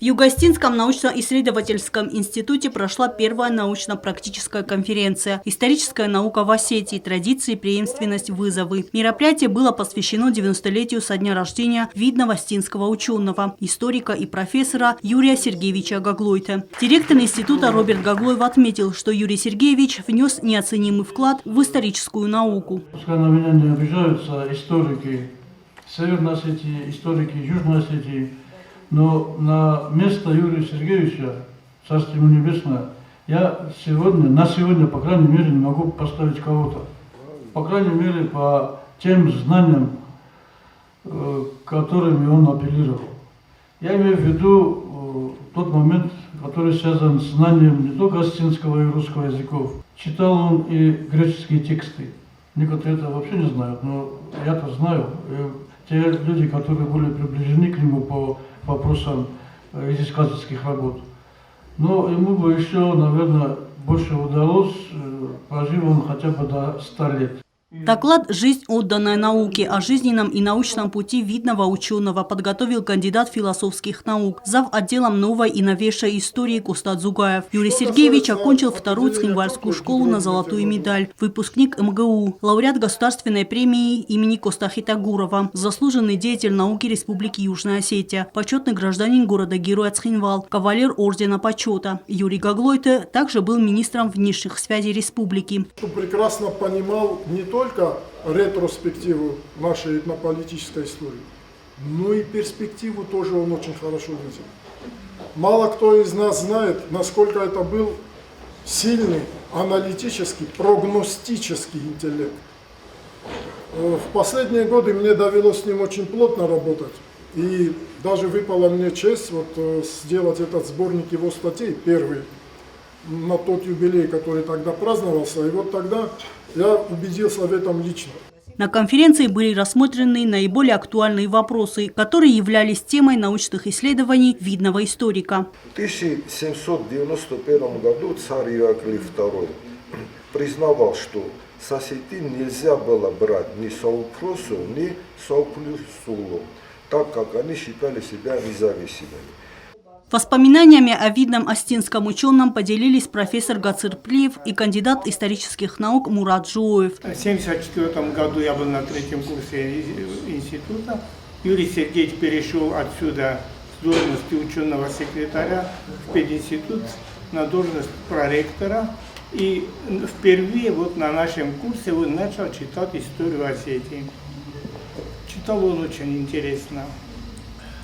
В Юго-Остинском научно-исследовательском институте прошла первая научно-практическая конференция «Историческая наука в Осетии. Традиции, преемственность, вызовы». Мероприятие было посвящено 90-летию со дня рождения видного остинского ученого, историка и профессора Юрия Сергеевича Гаглойте. Директор института Роберт Гаглоев отметил, что Юрий Сергеевич внес неоценимый вклад в историческую науку. Пускай на меня не обижаются историки Северной Осетии, историки Южной Осетии, но на место Юрия Сергеевича, Царствие ему небесное, я на сегодня, по крайней мере, не могу поставить кого-то. По крайней мере, по тем знаниям, которыми он апеллировал. Я имею в виду тот момент, который связан с знанием не только остинского и русского языков. Читал он и греческие тексты. Некоторые это вообще не знают, но я-то знаю. И те люди, которые были приближены к нему по вопросам изыскательских работ. Но ему бы еще, наверное, больше удалось, прожив он хотя бы до 100 лет. Доклад «Жизнь, отданная науке» о жизненном и научном пути видного ученого подготовил кандидат философских наук, зав. Отделом новой и новейшей истории Костад Зугаев. Юрий Сергеевич окончил вторую Цхинвальскую школу на золотую медаль, выпускник МГУ, лауреат государственной премии имени Костахита Гурова, заслуженный деятель науки Республики Южная Осетия, почетный гражданин города-героя Цхинвал, кавалер ордена почета. Юрий Гаглойте также был министром внешних связей республики. Прекрасно понимал не только ретроспективу нашей этнополитической истории, но и перспективу тоже он очень хорошо видел. Мало кто из нас знает, насколько это был сильный аналитический, прогностический интеллект. В последние годы мне довелось с ним очень плотно работать, и даже выпала мне честь сделать этот сборник его статей, первый, на тот юбилей, который тогда праздновался, и вот тогда я убедился в этом лично. На конференции были рассмотрены наиболее актуальные вопросы, которые являлись темой научных исследований видного историка. В 1791 году царь Ираклий II признавал, что с осетин нельзя было брать ни Саупросу, ни Сауплюсулу, так как они считали себя независимыми. Воспоминаниями о видном остинском ученом поделились профессор Гацир Плиев и кандидат исторических наук Мурат Жуоев. В 1974 году я был на третьем курсе института. Юрий Сергеевич перешел отсюда с должности ученого секретаря в пединститут на должность проректора. И впервые на нашем курсе он начал читать историю Осетии. Читал он очень интересно.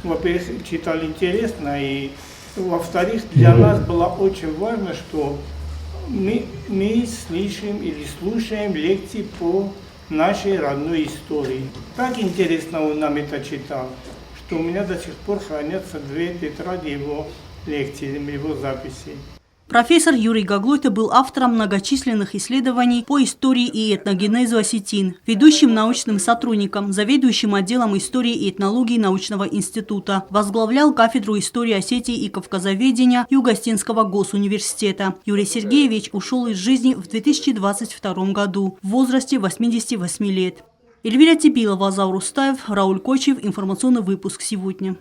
Во-первых, читал интересно, и во-вторых, для нас было очень важно, что мы слышим или слушаем лекции по нашей родной истории. Так интересно он нам это читал, что у меня до сих пор хранятся 2 тетради его лекций, его записей. Профессор Юрий Гаглойте был автором многочисленных исследований по истории и этногенезу осетин, ведущим научным сотрудником, заведующим отделом истории и этнологии научного института, возглавлял кафедру истории Осетии и кавказоведения Юго-Остинского госуниверситета. Юрий Сергеевич ушел из жизни в 2022 году в возрасте 88 лет. Эльвира Тибилова, Азаур Устаев, Рауль Кочев. Информационный выпуск сегодня.